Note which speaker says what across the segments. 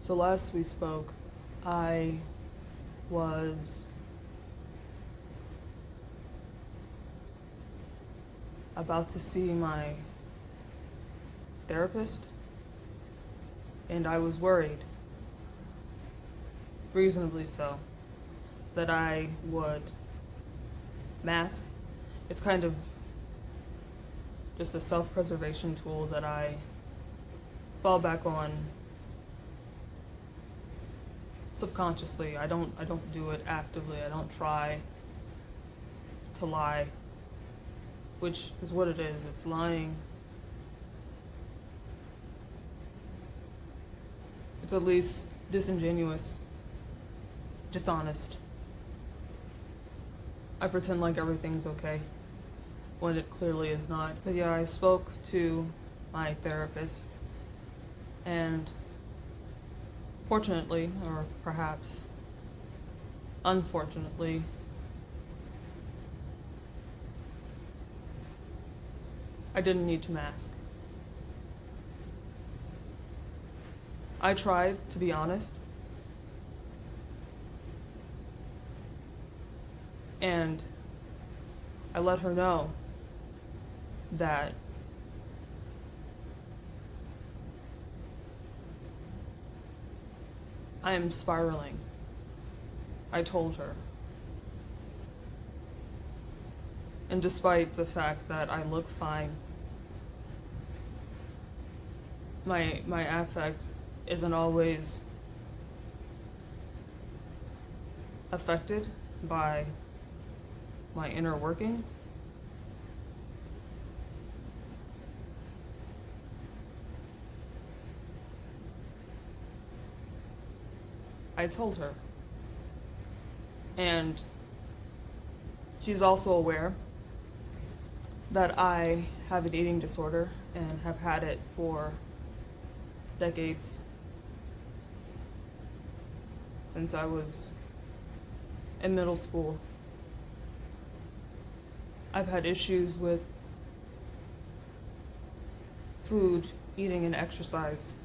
Speaker 1: So last we spoke, I was about to see my therapist, and I was worried, reasonably so, that I would mask. It's kind of just a self-preservation tool that I fall back on subconsciously. I don't do it actively. I don't try to lie, which is what it is. It's lying. It's at least disingenuous, dishonest. I pretend like everything's okay when it clearly is not. But yeah, I spoke to my therapist, and fortunately, or perhaps unfortunately, I didn't need to mask. I tried to be honest, and I let her know that I am spiraling. I told her. And despite the fact that I look fine, my affect isn't always affected by my inner workings. I told her. And she's also aware that I have an eating disorder and have had it for decades, since I was in middle school. I've had issues with food, eating, and exercise.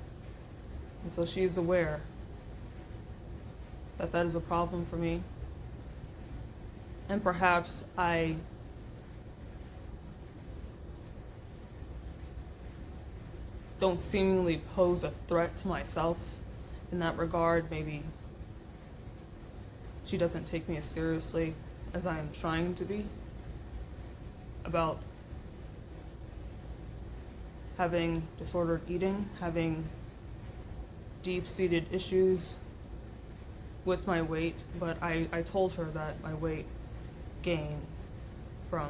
Speaker 1: And so she is aware that that is a problem for me. And perhaps I don't seemingly pose a threat to myself in that regard. Maybe she doesn't take me as seriously as I am trying to be about having disordered eating, having deep-seated issues with my weight. But I told her that my weight gain from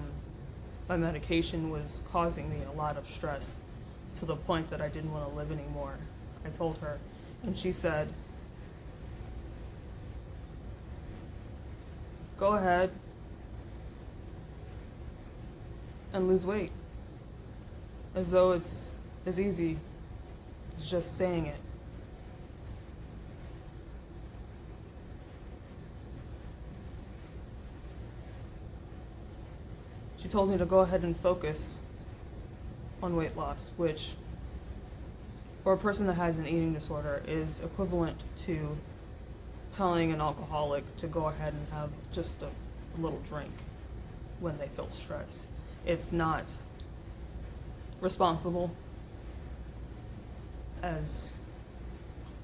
Speaker 1: my medication was causing me a lot of stress, to the point that I didn't want to live anymore. I told her, and she said, go ahead and lose weight. As though it's as easy as just saying it. She told me to go ahead and focus on weight loss, which for a person that has an eating disorder is equivalent to telling an alcoholic to go ahead and have just a little drink when they feel stressed. It's not responsible as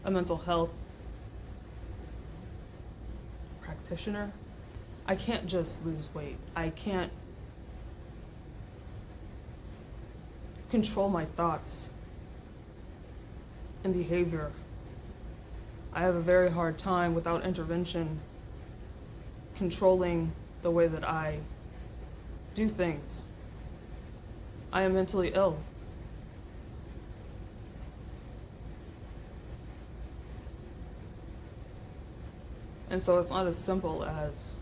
Speaker 1: a mental health practitioner. I can't just lose weight. I can't control my thoughts and behavior. I have a very hard time, without intervention, controlling the way that I do things. I am mentally ill. And so it's not as simple as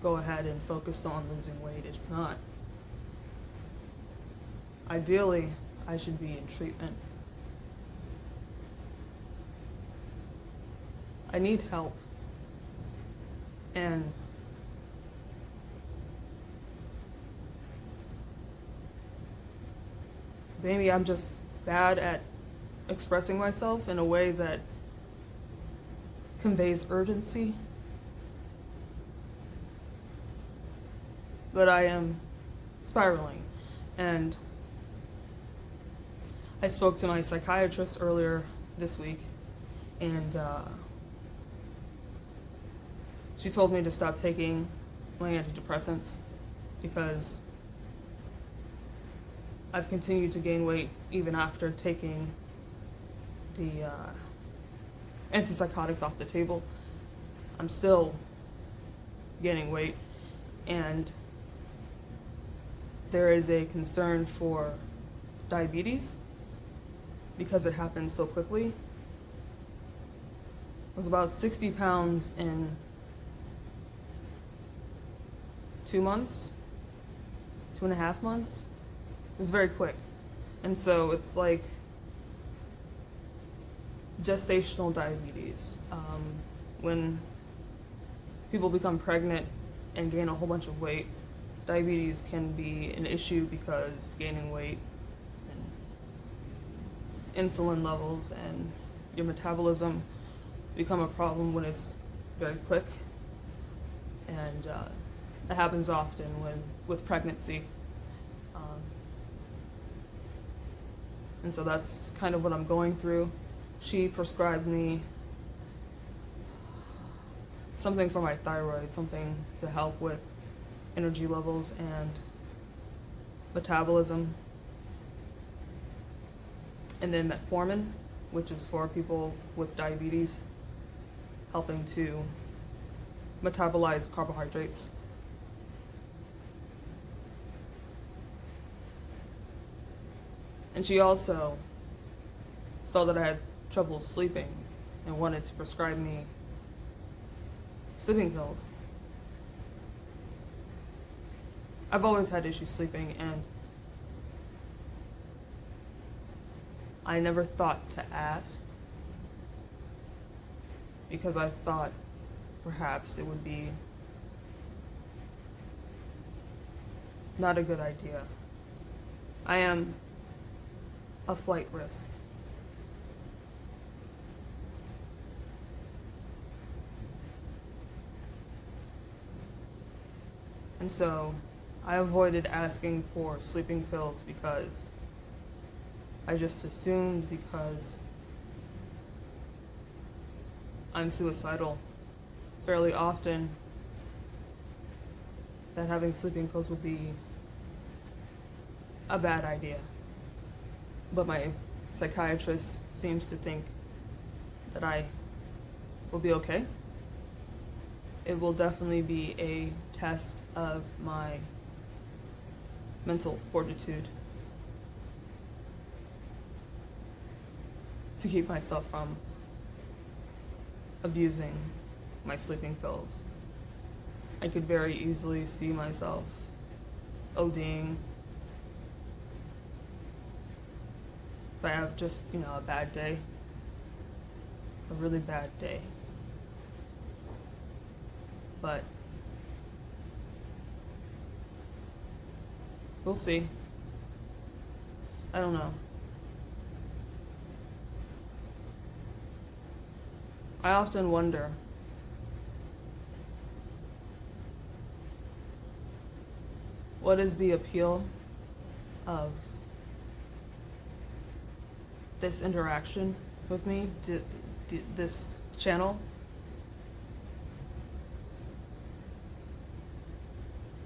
Speaker 1: go ahead and focus on losing weight. It's not. Ideally, I should be in treatment. I need help. And maybe I'm just bad at expressing myself in a way that conveys urgency, but I am spiraling. And I spoke to my psychiatrist earlier this week, and she told me to stop taking my antidepressants because I've continued to gain weight even after taking the antipsychotics off the table. I'm still gaining weight, and there is a concern for diabetes because it happened so quickly. I was about 60 pounds in 2 months, 2.5 months. It was very quick. And so it's like gestational diabetes. When people become pregnant and gain a whole bunch of weight, diabetes can be an issue because gaining weight and insulin levels and your metabolism become a problem when it's very quick. And it happens often with pregnancy. And so that's kind of what I'm going through. She prescribed me something for my thyroid, something to help with energy levels and metabolism. And then metformin, which is for people with diabetes, helping to metabolize carbohydrates. And she also saw that I had trouble sleeping and wanted to prescribe me sleeping pills. I've always had issues sleeping, and I never thought to ask because I thought perhaps it would be not a good idea. I am a flight risk. And so I avoided asking for sleeping pills because I just assumed because I'm suicidal fairly often that having sleeping pills would be a bad idea. But my psychiatrist seems to think that I will be okay. It will definitely be a test of my mental fortitude to keep myself from abusing my sleeping pills. I could very easily see myself ODing if I have just, a bad day, a really bad day. But we'll see. I don't know. I often wonder what is the appeal of this interaction with me, this channel?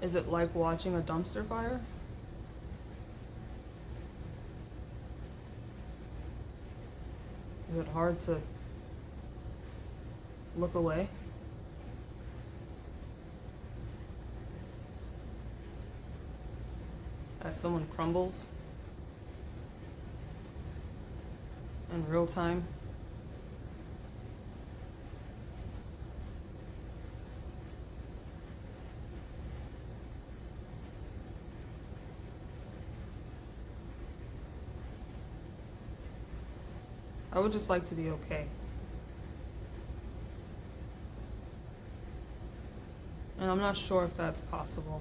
Speaker 1: Is it like watching a dumpster fire? Is it hard to look away? As someone crumbles in real time? I would just like to be okay. And I'm not sure if that's possible.